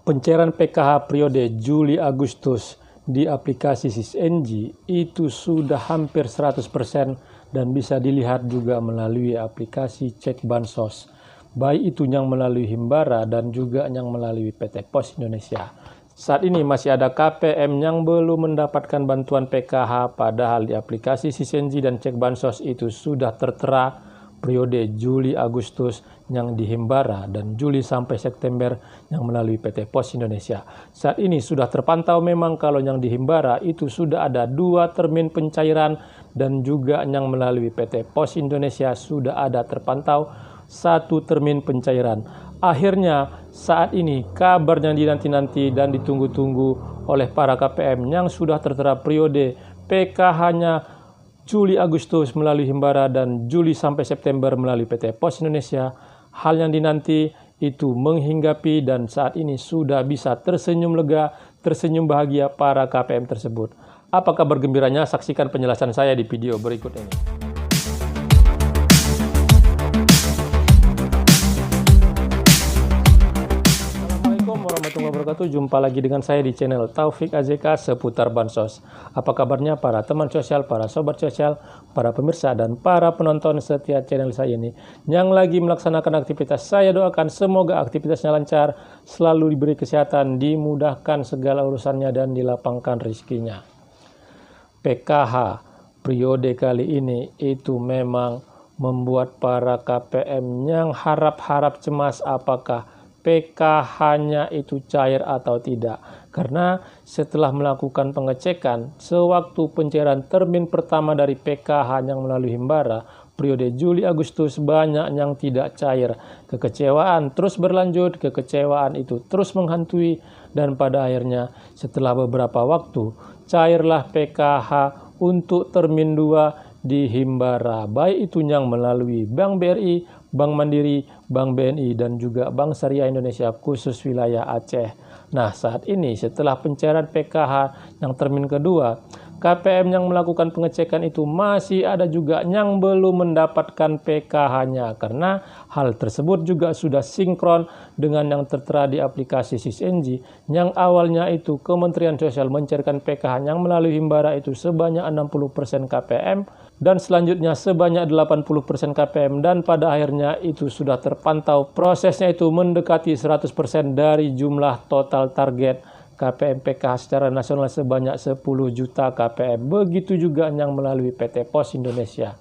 Pencairan PKH periode Juli-Agustus di aplikasi SysNG itu sudah hampir 100% dan bisa dilihat juga melalui aplikasi Cek Bansos, baik itu yang melalui Himbara dan juga yang melalui PT Pos Indonesia. Saat ini masih ada KPM yang belum mendapatkan bantuan PKH, padahal di aplikasi SysNG dan Cek Bansos itu sudah tertera periode Juli-Agustus yang di Himbara dan Juli sampai September yang melalui PT Pos Indonesia. Saat ini sudah terpantau memang kalau yang di Himbara itu sudah ada 2 termin pencairan dan juga yang melalui PT Pos Indonesia sudah ada terpantau 1 termin pencairan. Akhirnya saat ini kabar yang dinanti-nanti dan ditunggu-tunggu oleh para KPM yang sudah tertera periode PKH-nya Juli-Agustus melalui Himbara dan Juli sampai September melalui PT Pos Indonesia, hal yang dinanti itu menghinggapi dan saat ini sudah bisa tersenyum lega, tersenyum bahagia para KPM tersebut. Apa kabar gembiranya? Saksikan penjelasan saya di video berikut ini. Warahmatullahi wabarakatuh. Jumpa lagi dengan saya di channel Taufik AZK seputar Bansos. Apa kabarnya para teman sosial, para sobat sosial, para pemirsa dan para penonton setia channel saya ini yang lagi melaksanakan aktivitas? Saya doakan semoga aktivitasnya lancar, selalu diberi kesehatan, dimudahkan segala urusannya dan dilapangkan rezekinya. PKH periode kali ini itu memang membuat para KPM yang harap-harap cemas apakah PKH-nya itu cair atau tidak. Karena setelah melakukan pengecekan, sewaktu pencairan termin pertama dari PKH yang melalui Himbara, periode Juli-Agustus banyak yang tidak cair. Kekecewaan terus berlanjut, kekecewaan itu terus menghantui, dan pada akhirnya setelah beberapa waktu, cairlah PKH untuk termin 2 di Himbara, baik itu yang melalui Bank BRI, Bank Mandiri, Bank BNI, dan juga Bank Syariah Indonesia khusus wilayah Aceh. Nah, saat ini setelah pencairan PKH yang termin kedua, KPM yang melakukan pengecekan itu masih ada juga yang belum mendapatkan PKH-nya karena hal tersebut juga sudah sinkron dengan yang tertera di aplikasi SysNG yang awalnya itu Kementerian Sosial mencairkan PKH yang melalui Himbara itu sebanyak 60% KPM dan selanjutnya sebanyak 80% KPM, dan pada akhirnya itu sudah terpantau prosesnya itu mendekati 100% dari jumlah total target KPM PKH secara nasional sebanyak 10 juta KPM. Begitu juga yang melalui PT Pos Indonesia.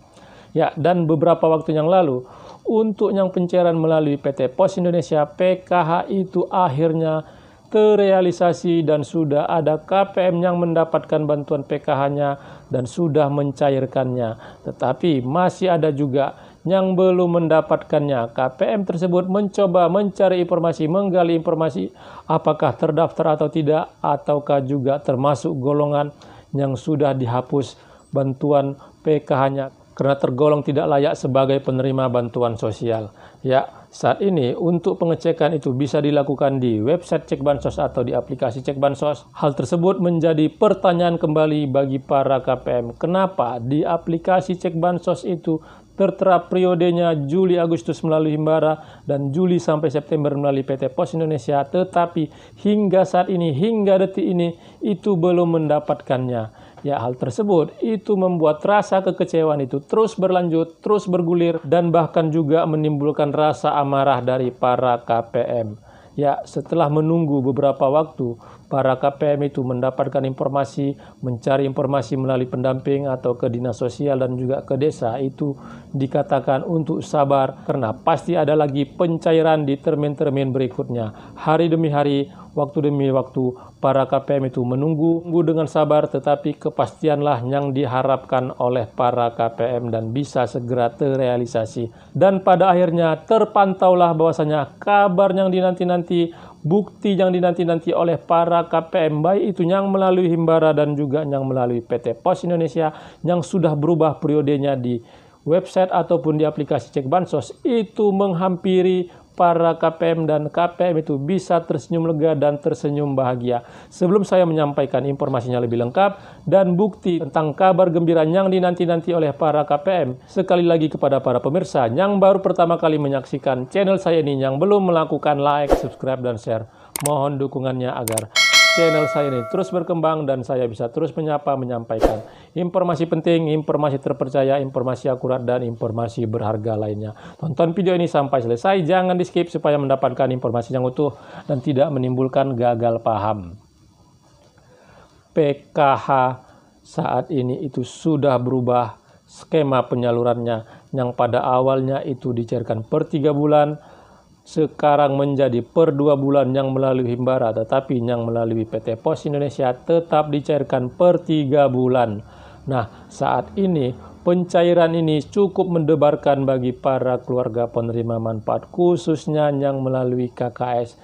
Ya, dan beberapa waktu yang lalu untuk yang pencairan melalui PT Pos Indonesia, PKH itu akhirnya terrealisasi dan sudah ada KPM yang mendapatkan bantuan PKH-nya dan sudah mencairkannya. Tetapi masih ada juga yang belum mendapatkannya. KPM tersebut mencoba mencari informasi, menggali informasi apakah terdaftar atau tidak, ataukah juga termasuk golongan yang sudah dihapus bantuan PKH-nya karena tergolong tidak layak sebagai penerima bantuan sosial. Ya, saat ini untuk pengecekan itu bisa dilakukan di website Cek Bansos atau di aplikasi Cek Bansos. Hal tersebut menjadi pertanyaan kembali bagi para KPM. Kenapa di aplikasi Cek Bansos itu tertera periodenya Juli-Agustus melalui Himbara dan Juli sampai September melalui PT Pos Indonesia, tetapi hingga saat ini, hingga detik ini itu belum mendapatkannya. Ya, hal tersebut itu membuat rasa kekecewaan itu terus berlanjut, terus bergulir, dan bahkan juga menimbulkan rasa amarah dari para KPM. Ya, setelah menunggu beberapa waktu, para KPM itu mendapatkan informasi, mencari informasi melalui pendamping atau ke dinas sosial dan juga ke desa, itu dikatakan untuk sabar karena pasti ada lagi pencairan di termin-termin berikutnya. Hari demi hari, waktu demi waktu, para KPM itu menunggu dengan sabar, tetapi kepastianlah yang diharapkan oleh para KPM dan bisa segera terrealisasi. Dan pada akhirnya terpantaulah bahwasanya kabar yang dinanti-nanti, bukti yang dinanti-nanti oleh para KPM, baik itu yang melalui Himbara dan juga yang melalui PT Pos Indonesia yang sudah berubah periodenya di website ataupun di aplikasi Cek Bansos, itu menghampiri para KPM dan KPM itu bisa tersenyum lega dan tersenyum bahagia. Sebelum saya menyampaikan informasinya lebih lengkap dan bukti tentang kabar gembira yang dinanti-nanti oleh para KPM, sekali lagi kepada para pemirsa yang baru pertama kali menyaksikan channel saya ini yang belum melakukan like, subscribe, dan share, Mohon dukungannya agar channel saya ini terus berkembang dan saya bisa terus menyampaikan informasi penting, informasi terpercaya, informasi akurat, dan informasi berharga lainnya. Tonton video ini sampai selesai, jangan di skip supaya mendapatkan informasi yang utuh dan tidak menimbulkan gagal paham. PKH saat ini itu sudah berubah skema penyalurannya, yang pada awalnya itu dicairkan per 3 bulan, sekarang menjadi per 2 bulan yang melalui Himbara, tetapi yang melalui PT Pos Indonesia tetap dicairkan per 3 bulan. Nah, saat ini pencairan ini cukup mendebarkan bagi para keluarga penerima manfaat, khususnya yang melalui KKS.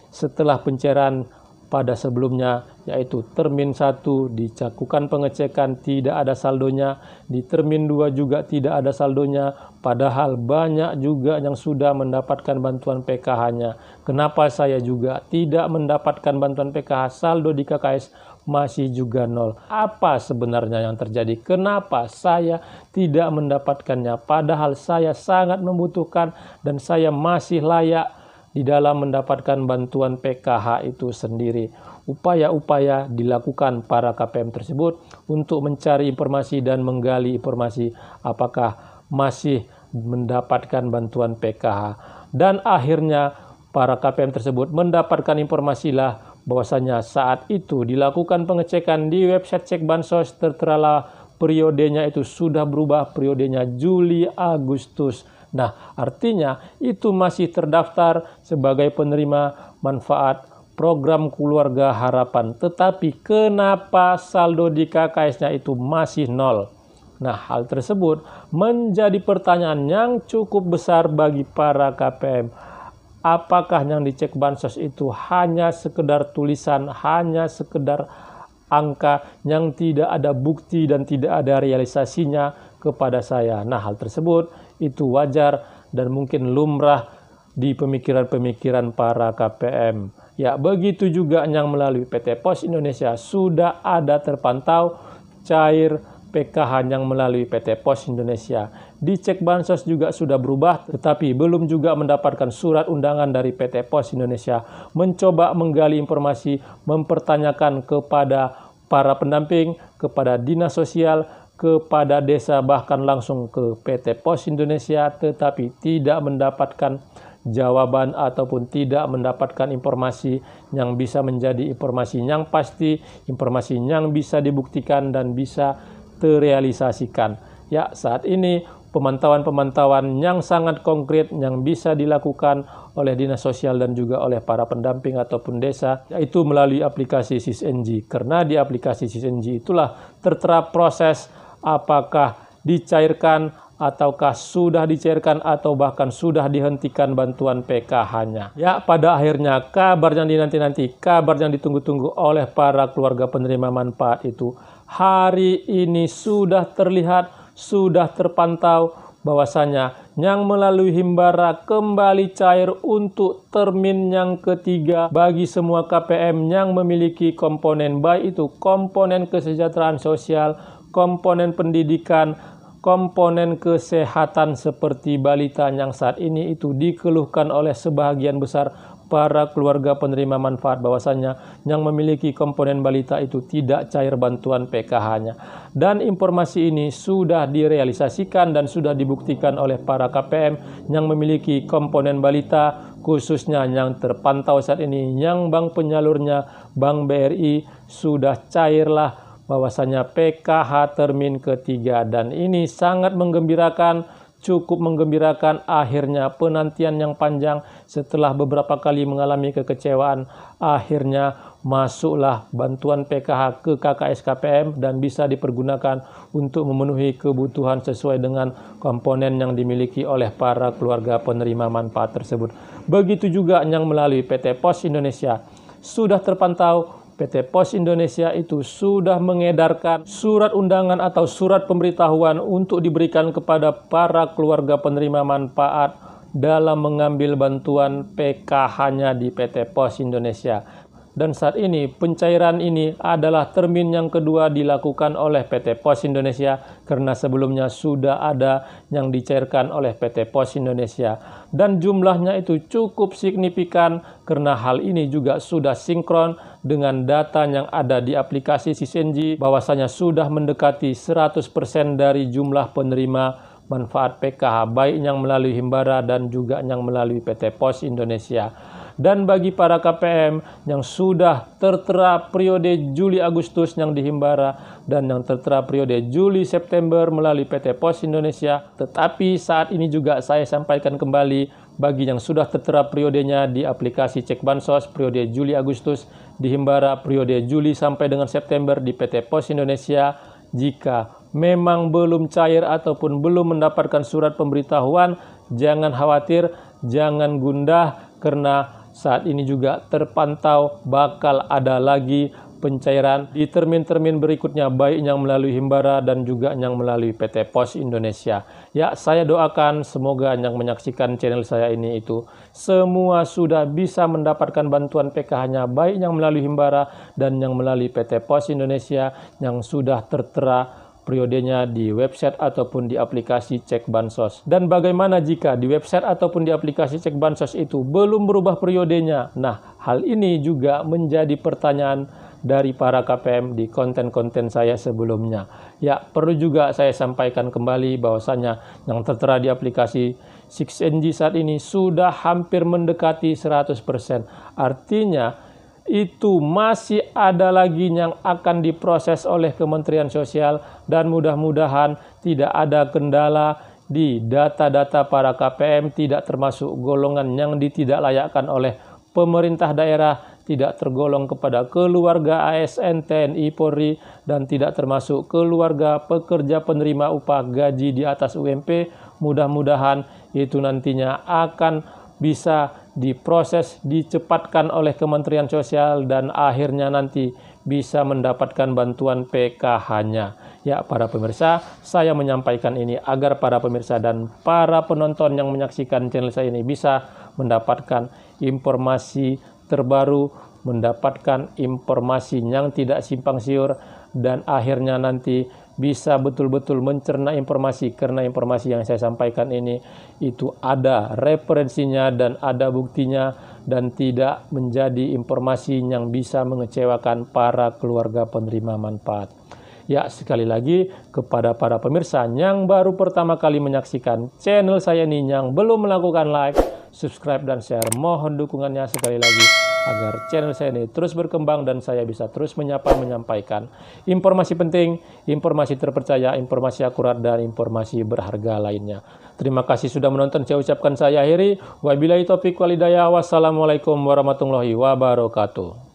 Setelah pencairan pada sebelumnya, yaitu Termin 1 dicakukan pengecekan tidak ada saldonya, di Termin 2 juga tidak ada saldonya, padahal banyak juga yang sudah mendapatkan bantuan PKH-nya. Kenapa saya juga tidak mendapatkan bantuan PKH, saldo di KKS masih juga nol? Apa sebenarnya yang terjadi? Kenapa saya tidak mendapatkannya, padahal saya sangat membutuhkan dan saya masih layak di dalam mendapatkan bantuan PKH itu sendiri? Upaya-upaya dilakukan para KPM tersebut untuk mencari informasi dan menggali informasi apakah masih mendapatkan bantuan PKH. Dan akhirnya para KPM tersebut mendapatkan informasi bahwasanya saat itu dilakukan pengecekan di website Cek Bansos, tertera periodenya itu sudah berubah, periodenya Juli Agustus. Nah, artinya itu masih terdaftar sebagai penerima manfaat program Keluarga Harapan. Tetapi kenapa saldo di KKS-nya itu masih nol? Nah, hal tersebut menjadi pertanyaan yang cukup besar bagi para KPM. Apakah yang dicek Bansos itu hanya sekedar tulisan, hanya sekedar angka yang tidak ada bukti dan tidak ada realisasinya kepada saya? Nah, hal tersebut itu wajar dan mungkin lumrah di pemikiran-pemikiran para KPM. Ya, begitu juga yang melalui PT Pos Indonesia sudah ada terpantau cair PKH yang melalui PT Pos Indonesia. Di Cek Bansos juga sudah berubah, tetapi belum juga mendapatkan surat undangan dari PT Pos Indonesia. Mencoba menggali informasi, mempertanyakan kepada para pendamping, kepada dinas sosial, kepada desa, bahkan langsung ke PT Pos Indonesia, tetapi tidak mendapatkan jawaban ataupun tidak mendapatkan informasi yang bisa menjadi informasi yang pasti, informasi yang bisa dibuktikan dan bisa terrealisasikan. Ya, saat ini pemantauan-pemantauan yang sangat konkret yang bisa dilakukan oleh dinas sosial dan juga oleh para pendamping ataupun desa, yaitu melalui aplikasi SISNG. Karena di aplikasi SISNG itulah tertera proses apakah dicairkan ataukah sudah dicairkan atau bahkan sudah dihentikan bantuan PKH-nya. Ya, pada akhirnya kabar yang dinanti-nanti, kabar yang ditunggu-tunggu oleh para keluarga penerima manfaat itu hari ini sudah terlihat, sudah terpantau bahwasanya yang melalui Himbara kembali cair untuk termin yang ketiga bagi semua KPM yang memiliki komponen, baik itu komponen kesejahteraan sosial, komponen pendidikan, komponen kesehatan seperti balita yang saat ini itu dikeluhkan oleh sebahagian besar para keluarga penerima manfaat bahwasanya yang memiliki komponen balita itu tidak cair bantuan PKH-nya. Dan informasi ini sudah direalisasikan dan sudah dibuktikan oleh para KPM yang memiliki komponen balita, khususnya yang terpantau saat ini yang bank penyalurnya Bank BRI sudah cairlah bahwasanya PKH termin ketiga, dan ini sangat menggembirakan, cukup menggembirakan. Akhirnya penantian yang panjang setelah beberapa kali mengalami kekecewaan, akhirnya masuklah bantuan PKH ke KKS KPM dan bisa dipergunakan untuk memenuhi kebutuhan sesuai dengan komponen yang dimiliki oleh para keluarga penerima manfaat tersebut. Begitu juga yang melalui PT Pos Indonesia sudah terpantau. PT Pos Indonesia itu sudah mengedarkan surat undangan atau surat pemberitahuan untuk diberikan kepada para keluarga penerima manfaat dalam mengambil bantuan PKH-nya di PT Pos Indonesia. Dan saat ini pencairan ini adalah termin yang kedua dilakukan oleh PT Pos Indonesia karena sebelumnya sudah ada yang dicairkan oleh PT Pos Indonesia. Dan jumlahnya itu cukup signifikan karena hal ini juga sudah sinkron dengan data yang ada di aplikasi Sysengy bahwasanya sudah mendekati 100% dari jumlah penerima manfaat PKH baik yang melalui Himbara dan juga yang melalui PT Pos Indonesia. Dan bagi para KPM yang sudah tertera periode Juli-Agustus yang di Himbara dan yang tertera periode Juli-September melalui PT Pos Indonesia, tetapi saat ini juga saya sampaikan kembali bagi yang sudah tertera periodenya di aplikasi Cek Bansos periode Juli-Agustus di Himbara, periode Juli sampai dengan September di PT Pos Indonesia, jika memang belum cair ataupun belum mendapatkan surat pemberitahuan, jangan khawatir, jangan gundah karena saat ini juga terpantau bakal ada lagi pencairan di termin-termin berikutnya baik yang melalui Himbara dan juga yang melalui PT Pos Indonesia. Ya, saya doakan semoga yang menyaksikan channel saya ini itu semua sudah bisa mendapatkan bantuan PKH-nya baik yang melalui Himbara dan yang melalui PT Pos Indonesia yang sudah tertera periodenya di website ataupun di aplikasi Cek Bansos. Dan bagaimana jika di website ataupun di aplikasi Cek Bansos itu belum berubah periodenya? Nah, hal ini juga menjadi pertanyaan dari para KPM di konten-konten saya sebelumnya. Ya, perlu juga saya sampaikan kembali bahwasanya yang tertera di aplikasi Sysengy saat ini sudah hampir mendekati 100%. Artinya itu masih ada lagi yang akan diproses oleh Kementerian Sosial dan mudah-mudahan tidak ada kendala di data-data para KPM, tidak termasuk golongan yang ditidaklayakkan oleh pemerintah daerah, tidak tergolong kepada keluarga ASN, TNI, Polri, dan tidak termasuk keluarga pekerja penerima upah gaji di atas UMP. Mudah-mudahan itu nantinya akan bisa diproses, dicepatkan oleh Kementerian Sosial dan akhirnya nanti bisa mendapatkan bantuan PKH-nya. Ya, para pemirsa, saya menyampaikan ini agar para pemirsa dan para penonton yang menyaksikan channel saya ini bisa mendapatkan informasi terbaru, mendapatkan informasi yang tidak simpang siur, dan akhirnya nanti bisa betul-betul mencerna informasi karena informasi yang saya sampaikan ini itu ada referensinya dan ada buktinya dan tidak menjadi informasi yang bisa mengecewakan para keluarga penerima manfaat. Ya, sekali lagi kepada para pemirsa yang baru pertama kali menyaksikan channel saya ini yang belum melakukan like, subscribe dan share, mohon dukungannya sekali lagi agar channel saya ini terus berkembang dan saya bisa terus menyampaikan informasi penting, informasi terpercaya, informasi akurat, dan informasi berharga lainnya. Terima kasih sudah menonton. Saya ucapkan saya akhiri. Wabillahi taufiq wal hidayah. Wassalamualaikum warahmatullahi wabarakatuh.